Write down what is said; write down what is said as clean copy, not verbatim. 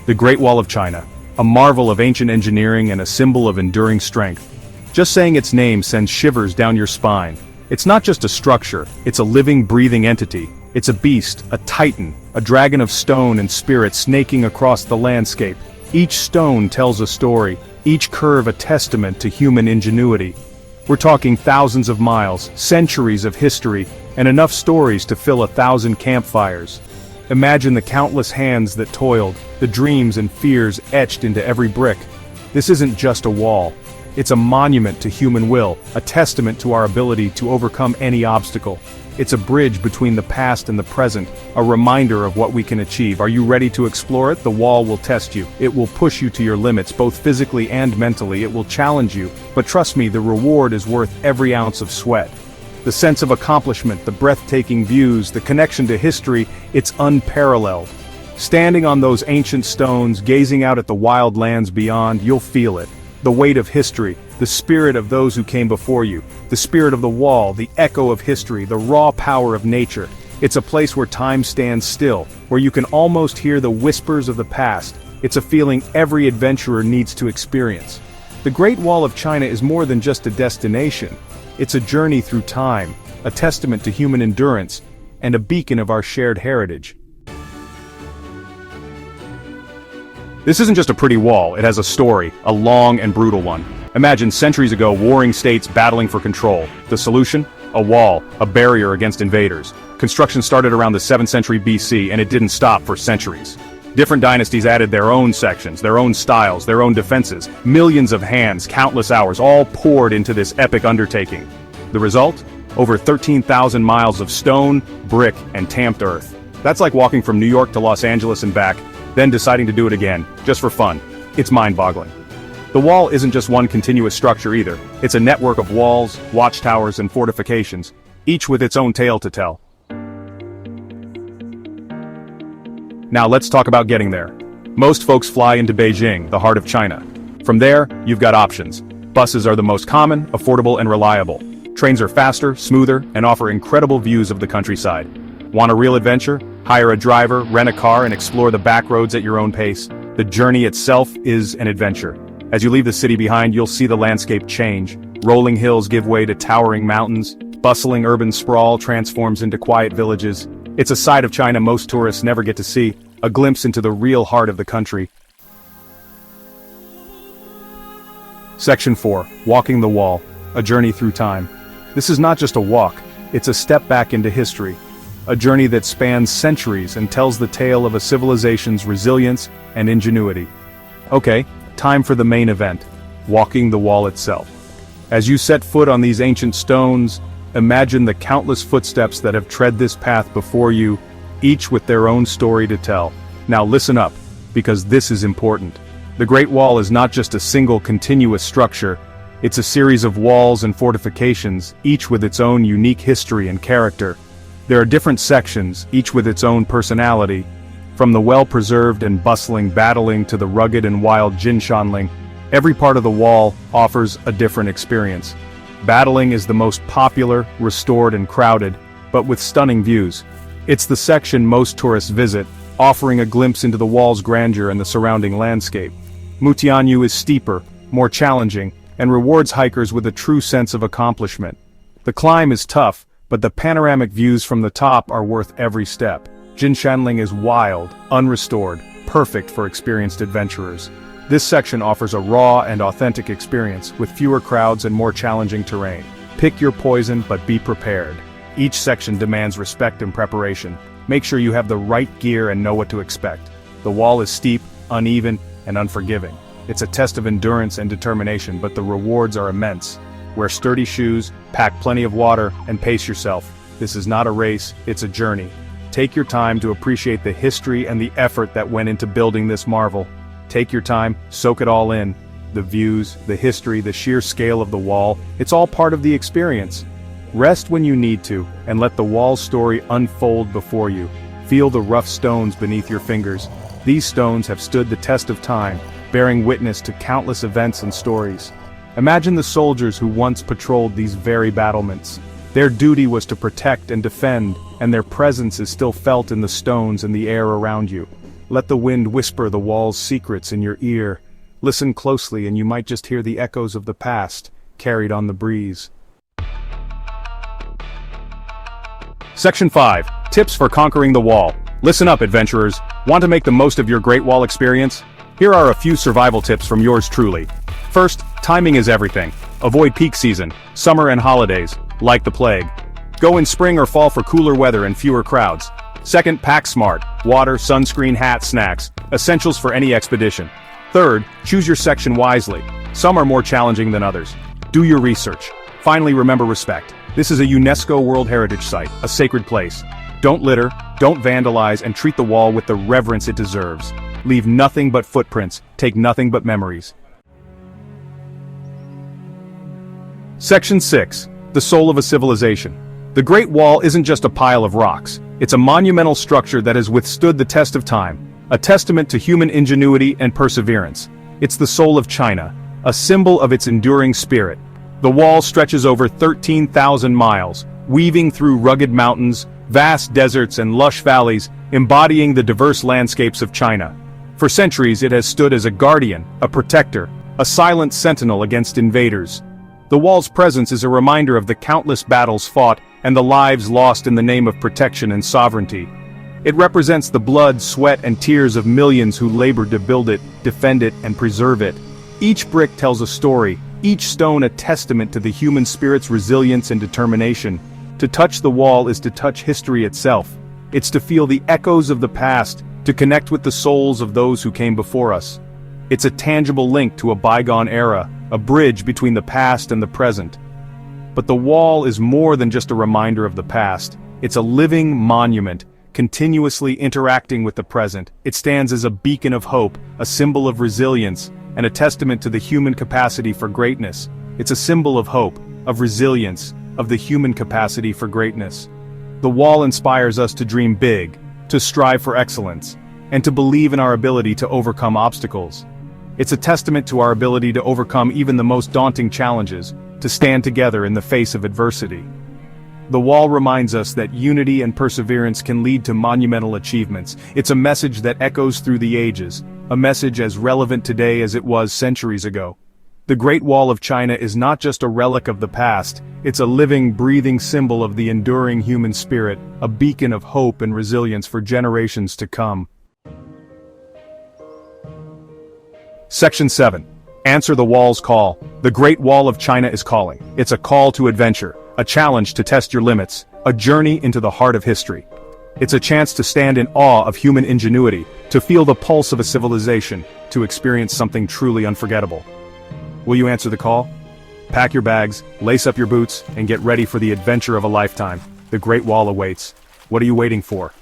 The Great Wall of China, a marvel of ancient engineering and a symbol of enduring strength. Just saying its name sends shivers down your spine. It's not just a structure, it's a living, breathing entity. It's a beast, a titan, a dragon of stone and spirit snaking across the landscape. Each stone tells a story, each curve a testament to human ingenuity. We're talking thousands of miles, centuries of history, and enough stories to fill 1,000 campfires. Imagine the countless hands that toiled, the dreams and fears etched into every brick. This isn't just a wall. It's a monument to human will, a testament to our ability to overcome any obstacle. It's a bridge between the past and the present, a reminder of what we can achieve. Are you ready to explore it? The wall will test you. It will push you to your limits, both physically and mentally. It will challenge you, but trust me, the reward is worth every ounce of sweat. The sense of accomplishment, the breathtaking views, the connection to history, it's unparalleled. Standing on those ancient stones, gazing out at the wild lands beyond, you'll feel it. The weight of history, the spirit of those who came before you, the spirit of the wall, the echo of history, the raw power of nature. It's a place where time stands still, where you can almost hear the whispers of the past. It's a feeling every adventurer needs to experience. The Great Wall of China is more than just a destination. It's a journey through time, a testament to human endurance, and a beacon of our shared heritage. This isn't just a pretty wall, it has a story, a long and brutal one. Imagine centuries ago warring states battling for control. The solution? A wall, a barrier against invaders. Construction started around the 7th century BC and it didn't stop for centuries. Different dynasties added their own sections, their own styles, their own defenses. Millions of hands, countless hours, all poured into this epic undertaking. The result? Over 13,000 miles of stone, brick, and tamped earth. That's like walking from New York to Los Angeles and back, then deciding to do it again, just for fun. It's mind-boggling. The wall isn't just one continuous structure either. It's a network of walls, watchtowers, and fortifications, each with its own tale to tell. Now let's talk about getting there. Most folks fly into Beijing, the heart of China. From there, you've got options. Buses are the most common, affordable, and reliable. Trains are faster, smoother, and offer incredible views of the countryside. Want a real adventure? Hire a driver, rent a car, and explore the back roads at your own pace. The journey itself is an adventure. As you leave the city behind, you'll see the landscape change. Rolling hills give way to towering mountains. Bustling urban sprawl transforms into quiet villages. It's a side of China most tourists never get to see, a glimpse into the real heart of the country. Section 4. Walking the Wall. A journey through time. This is not just a walk, it's a step back into history. A journey that spans centuries and tells the tale of a civilization's resilience and ingenuity. Okay, time for the main event, walking the wall itself. As you set foot on these ancient stones, imagine the countless footsteps that have tread this path before you, each with their own story to tell. Now listen up, because this is important. The Great Wall is not just a single continuous structure, it's a series of walls and fortifications, each with its own unique history and character. There are different sections, each with its own personality, from the well-preserved and bustling Battling to the rugged and wild Jinshanling. Every part of the wall offers a different experience. Battling is the most popular, restored and crowded, but with stunning views. It's the section most tourists visit, offering a glimpse into the wall's grandeur and the surrounding landscape. Mutianyu is steeper, more challenging, and rewards hikers with a true sense of accomplishment. The climb is tough, but the panoramic views from the top are worth every step. Jinshanling is wild, unrestored, perfect for experienced adventurers. This section offers a raw and authentic experience, with fewer crowds and more challenging terrain. Pick your poison, but be prepared. Each section demands respect and preparation. Make sure you have the right gear and know what to expect. The wall is steep, uneven, and unforgiving. It's a test of endurance and determination, but the rewards are immense. Wear sturdy shoes, pack plenty of water, and pace yourself. This is not a race, it's a journey. Take your time to appreciate the history and the effort that went into building this marvel. Take your time, soak it all in. The views, the history, the sheer scale of the wall, it's all part of the experience. Rest when you need to, and let the wall's story unfold before you. Feel the rough stones beneath your fingers. These stones have stood the test of time, bearing witness to countless events and stories. Imagine the soldiers who once patrolled these very battlements. Their duty was to protect and defend, and their presence is still felt in the stones and the air around you. Let the wind whisper the wall's secrets in your ear. Listen closely and you might just hear the echoes of the past, carried on the breeze. Section 5. Tips for conquering the wall. Listen up, adventurers. Want to make the most of your Great Wall experience? Here are a few survival tips from yours truly. First, timing is everything. Avoid peak season, summer and holidays, like the plague. Go in spring or fall for cooler weather and fewer crowds. Second, pack smart. Water, sunscreen, hat, snacks. Essentials for any expedition. Third, choose your section wisely. Some are more challenging than others. Do your research. Finally, remember respect. This is a UNESCO World Heritage Site, a sacred place. Don't litter, don't vandalize, and treat the wall with the reverence it deserves. Leave nothing but footprints, take nothing but memories. Section 6. The soul of a civilization. The Great Wall isn't just a pile of rocks. It's a monumental structure that has withstood the test of time, a testament to human ingenuity and perseverance. It's the soul of China, a symbol of its enduring spirit. The wall stretches over 13,000 miles, weaving through rugged mountains, vast deserts and lush valleys, embodying the diverse landscapes of China. For centuries it has stood as a guardian, a protector, a silent sentinel against invaders. The wall's presence is a reminder of the countless battles fought and the lives lost in the name of protection and sovereignty. It represents the blood, sweat, and tears of millions who labored to build it, defend it, and preserve it. Each brick tells a story, each stone a testament to the human spirit's resilience and determination. To touch the wall is to touch history itself. It's to feel the echoes of the past, to connect with the souls of those who came before us. It's a tangible link to a bygone era, a bridge between the past and the present. But the wall is more than just a reminder of the past. It's a living monument, continuously interacting with the present. It stands as a beacon of hope, a symbol of resilience, and a testament to the human capacity for greatness. It's a symbol of hope, of resilience, of the human capacity for greatness. The wall inspires us to dream big, to strive for excellence, and to believe in our ability to overcome obstacles. It's a testament to our ability to overcome even the most daunting challenges, to stand together in the face of adversity. The wall reminds us that unity and perseverance can lead to monumental achievements. It's a message that echoes through the ages, a message as relevant today as it was centuries ago. The Great Wall of China is not just a relic of the past, it's a living, breathing symbol of the enduring human spirit, a beacon of hope and resilience for generations to come. Section 7. Answer the wall's call. The Great Wall of China is calling. It's a call to adventure, a challenge to test your limits, a journey into the heart of history. It's a chance to stand in awe of human ingenuity, to feel the pulse of a civilization, to experience something truly unforgettable. Will you answer the call? Pack your bags, lace up your boots, and get ready for the adventure of a lifetime. The Great Wall awaits. What are you waiting for?